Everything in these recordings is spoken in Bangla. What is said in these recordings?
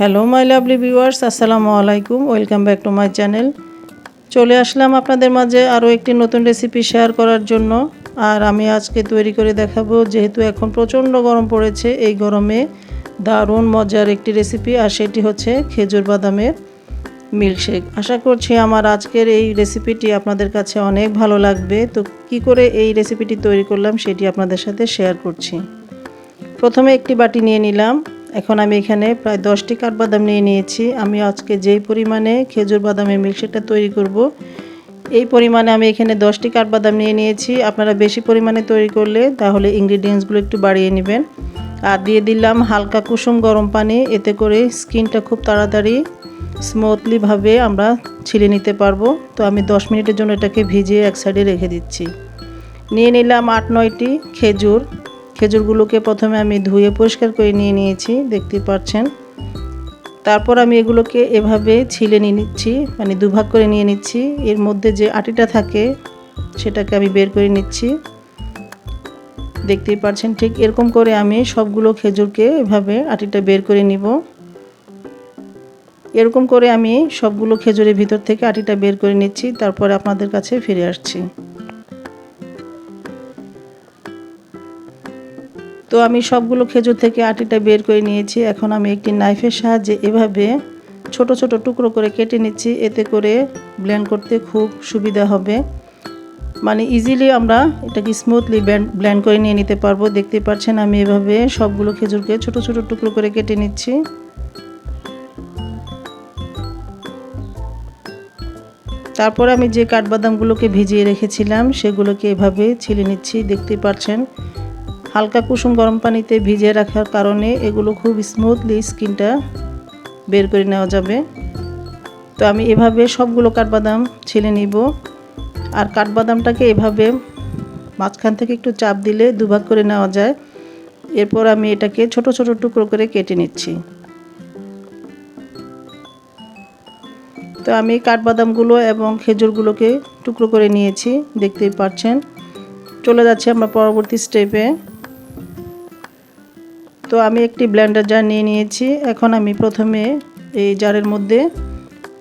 হ্যালো মাই লাভলি ভিউয়ার্স, আসসালামু আলাইকুম। Welcome back to my channel. চলে আসলাম আপনাদের মাঝে আরও একটি নতুন রেসিপি শেয়ার করার জন্য। আর আমি আজকে তৈরি করে দেখাবো, যেহেতু এখন প্রচণ্ড গরম পড়েছে, এই গরমে দারুণ মজার একটি রেসিপি, আর সেটি হচ্ছে খেজুর বাদামের মিল্কশেক। আশা করছি আমার আজকের এই রেসিপিটি আপনাদের কাছে অনেক ভালো লাগবে। তো কি করে এই রেসিপিটি তৈরি করলাম সেটি আপনাদের সাথে শেয়ার করছি। প্রথমে একটি বাটি নিয়ে নিলাম। এখন আমি এখানে প্রায় 10টি কাঠবাদাম নিয়ে নিয়েছি। আমি আজকে যেই পরিমাণে খেজুর বাদামের মিল্কশেকটা তৈরি করব, এই পরিমাণে আমি এখানে 10টি কাঠবাদাম নিয়ে নিয়েছি। আপনারা বেশি পরিমাণে তৈরি করলে তাহলে ইনগ্রিডিয়েন্টসগুলো একটু বাড়িয়ে নেবেন। আর দিয়ে দিলাম হালকা কুসুম গরম পানি, এতে করে স্কিনটা খুব তাড়াতাড়ি স্মুথলিভাবে আমরা ছিলে নিতে পারবো। তো আমি 10 মিনিটের জন্য এটাকে ভিজিয়ে এক সাইডে রেখে দিচ্ছি। নিয়ে নিলাম 8-9টি খেজুরগুলোকে প্রথমে আমি ধুয়ে পরিষ্কার করে নিয়ে নিয়েছি, দেখতে পাচ্ছেন। তারপর আমি এগুলোকে এভাবে ছিলে নিয়ে নিচ্ছি, মানে দুভাগ করে নিয়ে নিচ্ছি। এর মধ্যে যে আটিটা থাকে সেটাকে আমি বের করে নিচ্ছি, দেখতেই পাচ্ছেন। ঠিক এরকম করে আমি সবগুলো খেজুরকে এভাবে আটিটা বের করে নিব। এরকম করে আমি সবগুলো খেজুরের ভিতর থেকে আটিটা বের করে নিচ্ছি, তারপরে আপনাদের কাছে ফিরে আসছি। তো আমি সবগুলো খেজুর থেকে আটিটা বের করে নিয়েছি। এখন আমি একটি নাইফের সাহায্যে এভাবে ছোট ছোট টুকরো করে কেটে নিচ্ছি, এতে করে ব্লেন্ড করতে খুব সুবিধা হবে। মানে ইজিলি আমরা এটাকে স্মুথলি ব্লেন্ড করে নিয়ে নিতে পারবো। দেখতে পাচ্ছেন আমি এভাবে সবগুলো খেজুরকে ছোট ছোট টুকরো করে কেটে নিচ্ছি। তারপর আমি যে কাঠবাদামগুলোকে ভিজিয়ে রেখেছিলাম সেগুলোকে এভাবে ছিলে নিচ্ছি, দেখতে পাচ্ছেন। হালকা কুসুম গরম পানিতে ভিজিয়ে রাখার কারণে এগুলো খুব স্মুথলি স্কিনটা বের করে নেওয়া যাবে। তো আমি এভাবে সবগুলো কাঠবাদাম ছিলে নিব। আর কাঠবাদামটাকে এভাবে মাঝখান থেকে একটু চাপ দিলে দুভাগ করে নেওয়া যায়। এরপর আমি এটাকে ছোট ছোট টুকরো করে কেটে নিচ্ছি। তো আমি কাঠবাদামগুলো এবং খেজুরগুলোকে টুকরো করে নিয়েছি, দেখতেই পাচ্ছেন। চলে যাচ্ছি আমরা পরবর্তী স্টেপে। তো আমি একটি ব্লেন্ডার জার নিয়ে নিয়েছি। এখন আমি প্রথমে এই জারের মধ্যে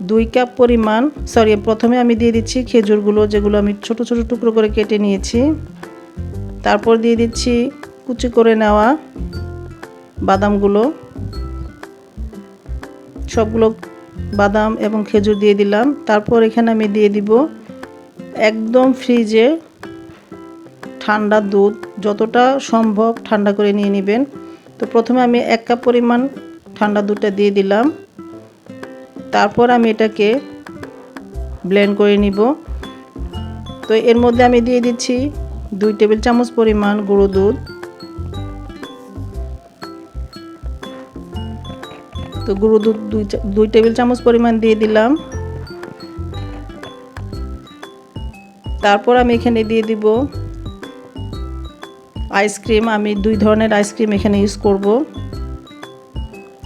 2 কাপ পরিমাণ, প্রথমে আমি দিয়ে দিচ্ছি খেজুরগুলো, যেগুলো আমি ছোট ছোট টুকরো করে কেটে নিয়েছি। তারপর দিয়ে দিচ্ছি কুচি করে নেওয়া বাদামগুলো। সবগুলো বাদাম এবং খেজুর দিয়ে দিলাম। তারপর এখানে আমি দিয়ে দিব একদম ফ্রিজে ঠান্ডা দুধ, যতটা সম্ভব ঠান্ডা করে নিয়ে নেবেন। তো প্রথমে আমি 1 কাপ পরিমাণ ঠান্ডা দুধটা দিয়ে দিলাম। তারপর আমি এটাকে ব্লেন্ড করে নিব। তো এর মধ্যে আমি দিয়ে দিচ্ছি 2 টেবিল চামচ পরিমাণ গুঁড়ো দুধ। তো গুঁড়ো দুধ 2 টেবিল চামচ পরিমাণ দিয়ে দিলাম। তারপর আমি এখানে দিয়ে দিব আইসক্রিম। আমি 2 ধরনের আইসক্রিম এখানে ইউজ করব।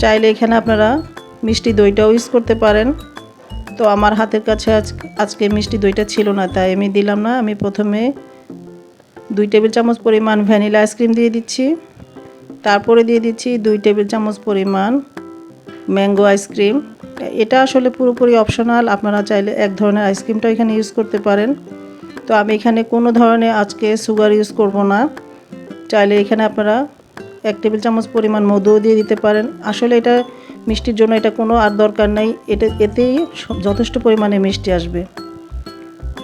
চাইলে এখানে আপনারা মিষ্টি দইটাও ইউজ করতে পারেন। তো আমার হাতের কাছে আজকে মিষ্টি দইটা ছিল না, তাই আমি দিলাম না। আমি প্রথমে 2 টেবিল চামচ পরিমাণ ভ্যানিলা আইসক্রিম দিয়ে দিচ্ছি। তারপরে দিয়ে দিচ্ছি 2 টেবিল চামচ পরিমাণ ম্যাঙ্গো আইসক্রিম। এটা আসলে পুরোপুরি অপশনাল, আপনারা চাইলে এক ধরনের আইসক্রিমটা এখানে ইউজ করতে পারেন। তো আমি এখানে কোনো ধরনের আজকে সুগার ইউজ করব না। চাইলে এখানে আপনারা 1 টেবিল চামচ পরিমাণ মধুও দিয়ে দিতে পারেন। আসলে এটা মিষ্টির জন্য এটা কোনো আর দরকার নাই, এতেই যথেষ্ট পরিমাণে মিষ্টি আসবে।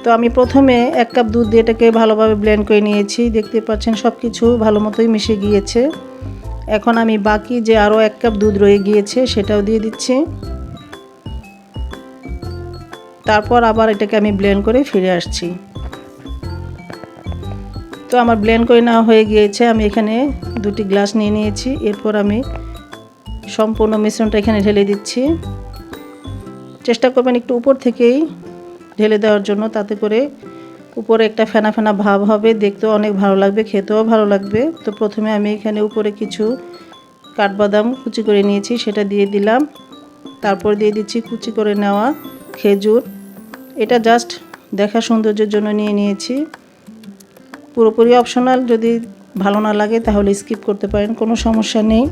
তো আমি প্রথমে 1 কাপ দুধ দিয়ে এটাকে ভালোভাবে ব্লেন্ড করে নিয়েছি, দেখতে পাচ্ছেন সব কিছু ভালো মতোই মিশে গিয়েছে। এখন আমি বাকি যে আরও 1 কাপ দুধ রয়ে গিয়েছে সেটাও দিয়ে দিচ্ছি। তারপর আবার এটাকে আমি ব্লেন্ড করে ফিরে আসছি। তো আমার ব্লেন্ড করে নেওয়া হয়ে গিয়েছে। আমি এখানে 2টি গ্লাস নিয়ে নিয়েছি। এরপর আমি সম্পূর্ণ মিশ্রণটা এখানে ঢেলে দিচ্ছি। চেষ্টা করবেন একটু উপর থেকেই ঢেলে দেওয়ার জন্য, তাতে করে উপরে একটা ফেনা ফেনা ভাব হবে, দেখতেও অনেক ভালো লাগবে, খেতেও ভালো লাগবে। তো প্রথমে আমি এখানে উপরে কিছু কাঠবাদাম কুচি করে নিয়েছি, সেটা দিয়ে দিলাম। তারপর দিয়ে দিচ্ছি কুচি করে নেওয়া খেজুর। এটা জাস্ট দেখা সৌন্দর্যের জন্য নিয়ে নিয়েছি, পুরোপুরি অপশনাল। যদি ভালো না লাগে তাহলে স্কিপ করতে পারেন, কোনো সমস্যা নেই।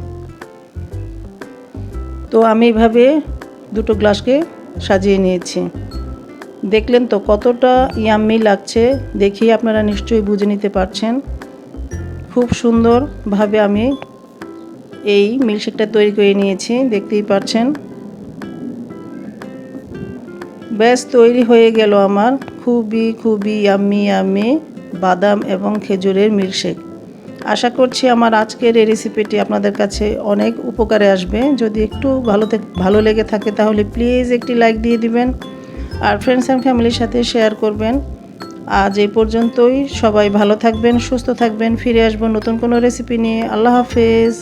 তো আমি এভাবে দুটো গ্লাসকে সাজিয়ে নিয়েছি। দেখলেন তো কতটা ইয়াম্মি লাগছে, দেখি আপনারা নিশ্চয়ই বুঝে নিতে পারছেন। খুব সুন্দরভাবে আমি এই মিল্কশেকটা তৈরি করে নিয়েছি, দেখতেই পাচ্ছেন। ব্যাস তৈরি হয়ে গেল আমার খুবই ইয়াম্মি বাদাম এবং খেজুরের মিল্কশেক। আশা করছি আমার আজকের এই রেসিপিটি আপনাদের কাছে অনেক উপকারে আসবে। যদি একটু ভালো লেগে থাকে তাহলে প্লিজ একটি লাইক দিয়ে দিবেন আর ফ্রেন্ডস অ্যান্ড ফ্যামিলির সাথে শেয়ার করবেন। আজ এই পর্যন্তই। সবাই ভালো থাকবেন, সুস্থ থাকবেন। ফিরে আসবো নতুন কোনো রেসিপি নিয়ে। আল্লাহ হাফেজ।